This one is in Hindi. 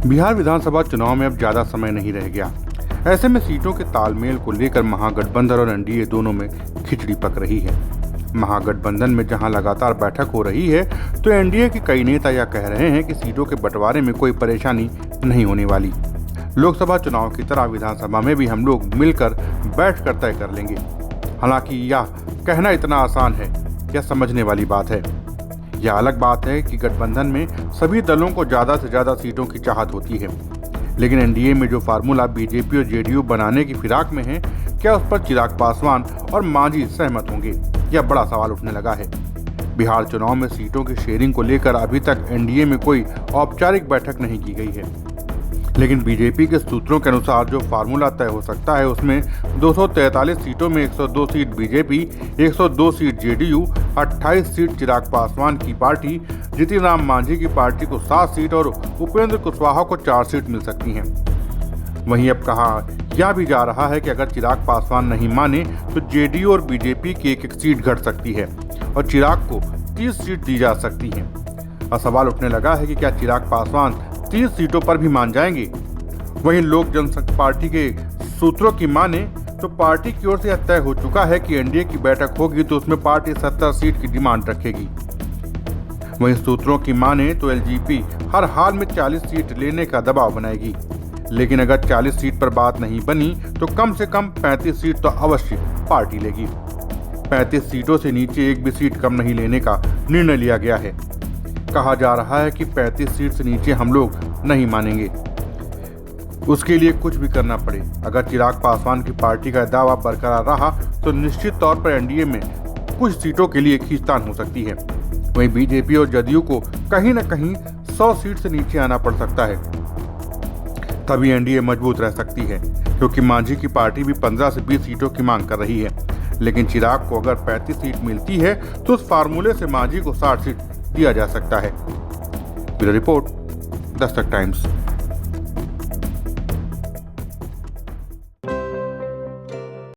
बिहार विधानसभा चुनाव में अब ज्यादा समय नहीं रह गया। ऐसे में सीटों के तालमेल को लेकर महागठबंधन और एनडीए दोनों में खिचड़ी पक रही है। महागठबंधन में जहां लगातार बैठक हो रही है, तो एनडीए के कई नेता यह कह रहे हैं कि सीटों के बंटवारे में कोई परेशानी नहीं होने वाली। लोकसभा चुनाव की तरह विधानसभा में भी हम लोग मिलकर बैठकर तय कर लेंगे। हालांकि यह कहना इतना आसान है, यह समझने वाली बात है। यह अलग बात है कि गठबंधन में सभी दलों को ज्यादा से ज्यादा सीटों की चाहत होती है, लेकिन एनडीए में जो फार्मूला बीजेपी और जेडीयू बनाने की फिराक में है, क्या उस पर चिराग पासवान और मांझी सहमत होंगे? यह बड़ा सवाल उठने लगा है। बिहार चुनाव में सीटों की शेयरिंग को लेकर अभी तक एनडीए में कोई औपचारिक बैठक नहीं की गई है, लेकिन बीजेपी के सूत्रों के अनुसार जो फार्मूला तय हो सकता है उसमें 243 सीटों में 102 seat BJP, 102 seat JDU, 28 seat Chirag Paswan की पार्टी, जीतन राम मांझी की पार्टी को 7 सीट और उपेंद्र कुशवाहा को 4 सीट मिल सकती हैं। वहीं अब कहा यह भी जा रहा है कि अगर चिराग पासवान नहीं माने तो जेडीयू और बीजेपी की एक सीट घट सकती है और चिराग को 30 सीट दी जा सकती है। अब सवाल उठने लगा है कि क्या चिराग पासवान 30 सीटों पर भी मान जाएंगे? वहीं लोक जनशक्ति पार्टी के सूत्रों की माने तो पार्टी की ओर से यह तय हो चुका है कि एनडीए की बैठक होगी तो उसमें पार्टी 70 सीट की डिमांड रखेगी। वहीं सूत्रों की माने तो एलजेपी हर हाल में 40 सीट लेने का दबाव बनाएगी, लेकिन अगर 40 सीट पर बात नहीं बनी तो कम से कम 35 सीट तो अवश्य पार्टी लेगी। 35 सीटों से नीचे एक भी सीट कम नहीं लेने का निर्णय लिया गया है। कहा जा रहा है कि 35 सीट से नीचे हम लोग नहीं मानेंगे, उसके लिए कुछ भी करना पड़े। अगर चिराग पासवान की पार्टी का दावा बरकरार रहा तो निश्चित तौर पर एनडीए में कुछ सीटों के लिए खींचतान हो सकती है। वहीं बीजेपी और जदयू को कहीं न कहीं 100 सीट से नीचे आना पड़ सकता है, तभी एनडीए मजबूत रह सकती है, क्योंकि मांझी की पार्टी भी 15 से 20 सीटों की मांग कर रही है। लेकिन चिराग को अगर 35 सीट मिलती है तो उस फार्मूले से मांझी को 60 सीट दिया जा सकता है। Bureau report, Dastak times.